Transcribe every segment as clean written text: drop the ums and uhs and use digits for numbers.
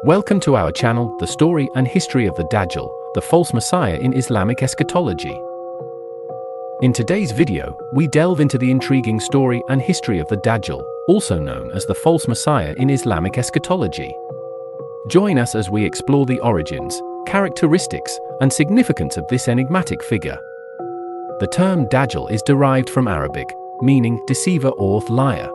Welcome to our channel, The Story and History of the Dajjal, the false messiah in Islamic eschatology. In today's video, we delve into the intriguing story and history of the Dajjal, also known as the false messiah in Islamic eschatology. Join us as we explore the origins, characteristics, and significance of this enigmatic figure. The term Dajjal is derived from Arabic, meaning deceiver or liar.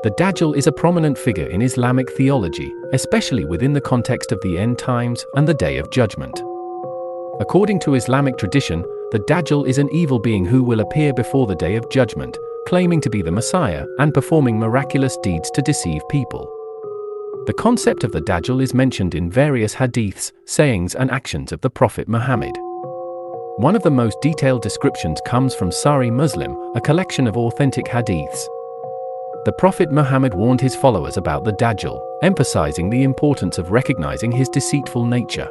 The Dajjal is a prominent figure in Islamic theology, especially within the context of the end times and the Day of Judgment. According to Islamic tradition, the Dajjal is an evil being who will appear before the Day of Judgment, claiming to be the Messiah and performing miraculous deeds to deceive people. The concept of the Dajjal is mentioned in various hadiths, sayings and actions of the Prophet Muhammad. One of the most detailed descriptions comes from Sahih Muslim, a collection of authentic hadiths. The Prophet Muhammad warned his followers about the Dajjal, emphasizing the importance of recognizing his deceitful nature.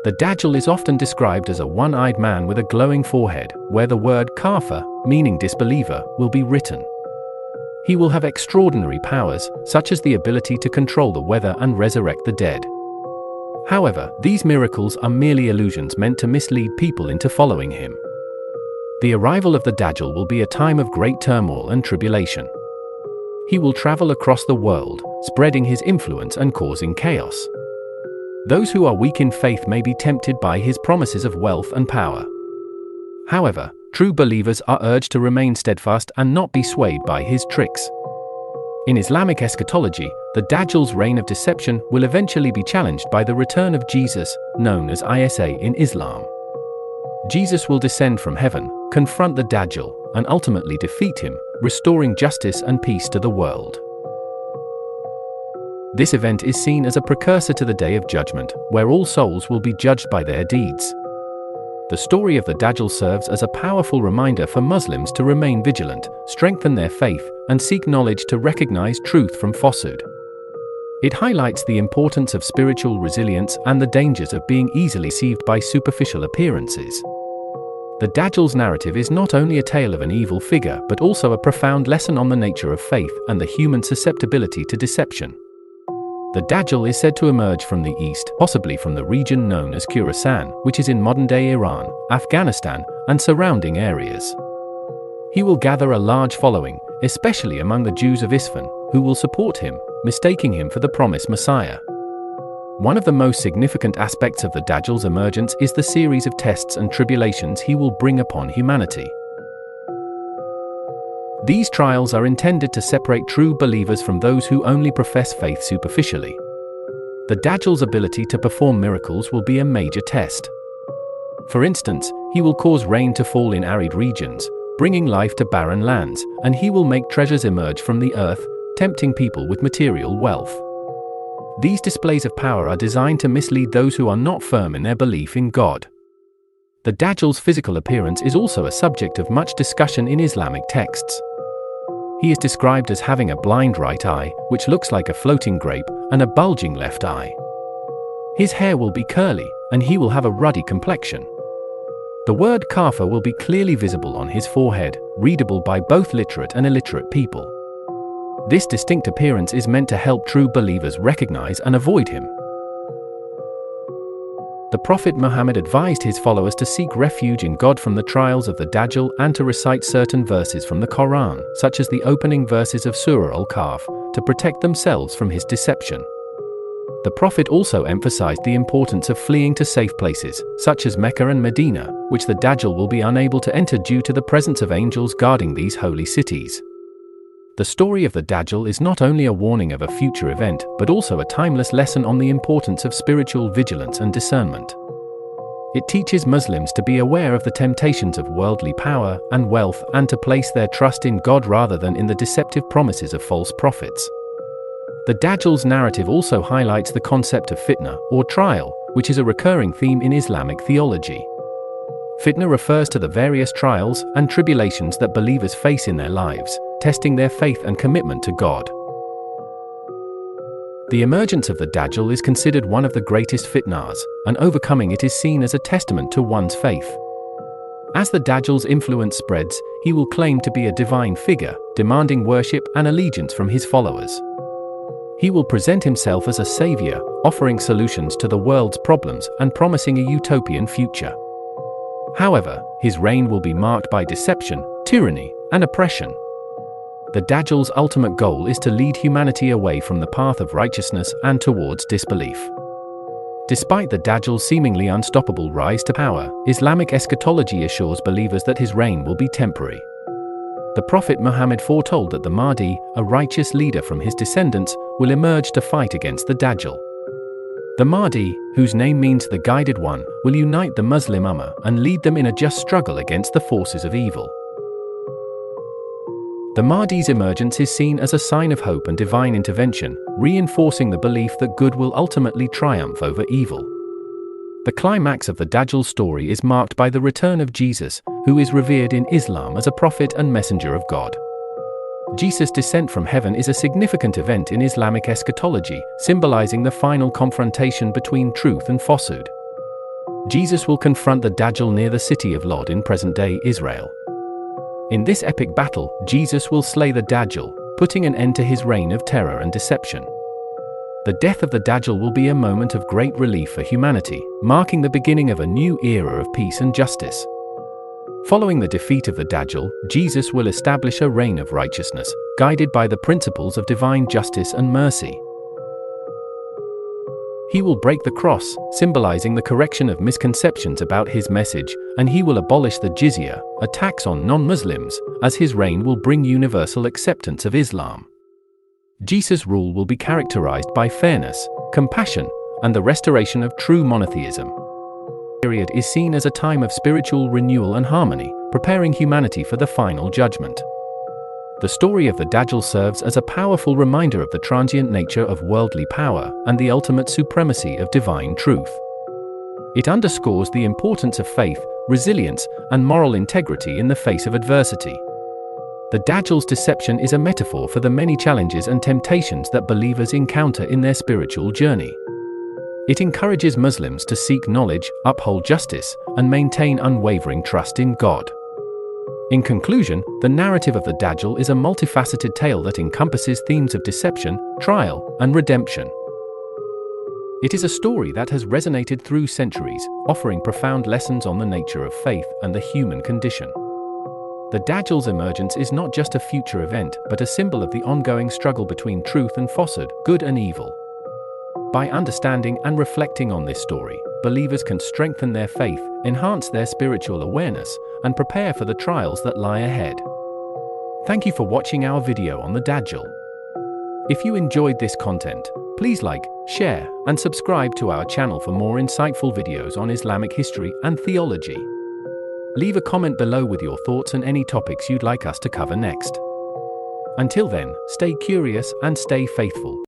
The Dajjal is often described as a one-eyed man with a glowing forehead, where the word kafir, meaning disbeliever, will be written. He will have extraordinary powers, such as the ability to control the weather and resurrect the dead. However, these miracles are merely illusions meant to mislead people into following him. The arrival of the Dajjal will be a time of great turmoil and tribulation. He will travel across the world, spreading his influence and causing chaos. Those who are weak in faith may be tempted by his promises of wealth and power. However, true believers are urged to remain steadfast and not be swayed by his tricks. In Islamic eschatology, the Dajjal's reign of deception will eventually be challenged by the return of Jesus, known as Isa in Islam. Jesus will descend from heaven, confront the Dajjal, and ultimately defeat him, restoring justice and peace to the world. This event is seen as a precursor to the Day of Judgment, where all souls will be judged by their deeds. The story of the Dajjal serves as a powerful reminder for Muslims to remain vigilant, strengthen their faith, and seek knowledge to recognize truth from falsehood. It highlights the importance of spiritual resilience and the dangers of being easily deceived by superficial appearances. The Dajjal's narrative is not only a tale of an evil figure but also a profound lesson on the nature of faith and the human susceptibility to deception. The Dajjal is said to emerge from the east, possibly from the region known as Khorasan, which is in modern-day Iran, Afghanistan, and surrounding areas. He will gather a large following, especially among the Jews of Isfahan, who will support him, mistaking him for the promised Messiah. One of the most significant aspects of the Dajjal's emergence is the series of tests and tribulations he will bring upon humanity. These trials are intended to separate true believers from those who only profess faith superficially. The Dajjal's ability to perform miracles will be a major test. For instance, he will cause rain to fall in arid regions, bringing life to barren lands, and he will make treasures emerge from the earth, tempting people with material wealth. These displays of power are designed to mislead those who are not firm in their belief in God. The Dajjal's physical appearance is also a subject of much discussion in Islamic texts. He is described as having a blind right eye, which looks like a floating grape, and a bulging left eye. His hair will be curly, and he will have a ruddy complexion. The word kafir will be clearly visible on his forehead, readable by both literate and illiterate people. This distinct appearance is meant to help true believers recognize and avoid him. The Prophet Muhammad advised his followers to seek refuge in God from the trials of the Dajjal and to recite certain verses from the Quran, such as the opening verses of Surah Al-Kahf, to protect themselves from his deception. The Prophet also emphasized the importance of fleeing to safe places, such as Mecca and Medina, which the Dajjal will be unable to enter due to the presence of angels guarding these holy cities. The story of the Dajjal is not only a warning of a future event, but also a timeless lesson on the importance of spiritual vigilance and discernment. It teaches Muslims to be aware of the temptations of worldly power and wealth and to place their trust in God rather than in the deceptive promises of false prophets. The Dajjal's narrative also highlights the concept of fitna, or trial, which is a recurring theme in Islamic theology. Fitna refers to the various trials and tribulations that believers face in their lives, testing their faith and commitment to God. The emergence of the Dajjal is considered one of the greatest fitnas, and overcoming it is seen as a testament to one's faith. As the Dajjal's influence spreads, he will claim to be a divine figure, demanding worship and allegiance from his followers. He will present himself as a savior, offering solutions to the world's problems and promising a utopian future. However, his reign will be marked by deception, tyranny, and oppression. The Dajjal's ultimate goal is to lead humanity away from the path of righteousness and towards disbelief. Despite the Dajjal's seemingly unstoppable rise to power, Islamic eschatology assures believers that his reign will be temporary. The Prophet Muhammad foretold that the Mahdi, a righteous leader from his descendants, will emerge to fight against the Dajjal. The Mahdi, whose name means the guided one, will unite the Muslim Ummah and lead them in a just struggle against the forces of evil. The Mahdi's emergence is seen as a sign of hope and divine intervention, reinforcing the belief that good will ultimately triumph over evil. The climax of the Dajjal story is marked by the return of Jesus, who is revered in Islam as a prophet and messenger of God. Jesus' descent from heaven is a significant event in Islamic eschatology, symbolizing the final confrontation between truth and falsehood. Jesus will confront the Dajjal near the city of Lod in present-day Israel. In this epic battle, Jesus will slay the Dajjal, putting an end to his reign of terror and deception. The death of the Dajjal will be a moment of great relief for humanity, marking the beginning of a new era of peace and justice. Following the defeat of the Dajjal, Jesus will establish a reign of righteousness, guided by the principles of divine justice and mercy. He will break the cross, symbolizing the correction of misconceptions about his message, and he will abolish the jizya, a tax on non-Muslims, as his reign will bring universal acceptance of Islam. Jesus' rule will be characterized by fairness, compassion, and the restoration of true monotheism. The period is seen as a time of spiritual renewal and harmony, preparing humanity for the final judgment. The story of the Dajjal serves as a powerful reminder of the transient nature of worldly power and the ultimate supremacy of divine truth. It underscores the importance of faith, resilience, and moral integrity in the face of adversity. The Dajjal's deception is a metaphor for the many challenges and temptations that believers encounter in their spiritual journey. It encourages Muslims to seek knowledge, uphold justice, and maintain unwavering trust in God. In conclusion, the narrative of the Dajjal is a multifaceted tale that encompasses themes of deception, trial, and redemption. It is a story that has resonated through centuries, offering profound lessons on the nature of faith and the human condition. The Dajjal's emergence is not just a future event, but a symbol of the ongoing struggle between truth and falsehood, good and evil. By understanding and reflecting on this story, believers can strengthen their faith, enhance their spiritual awareness, and prepare for the trials that lie ahead. Thank you for watching our video on the Dajjal. If you enjoyed this content, please like, share, and subscribe to our channel for more insightful videos on Islamic history and theology. Leave a comment below with your thoughts and any topics you'd like us to cover next. Until then, stay curious and stay faithful.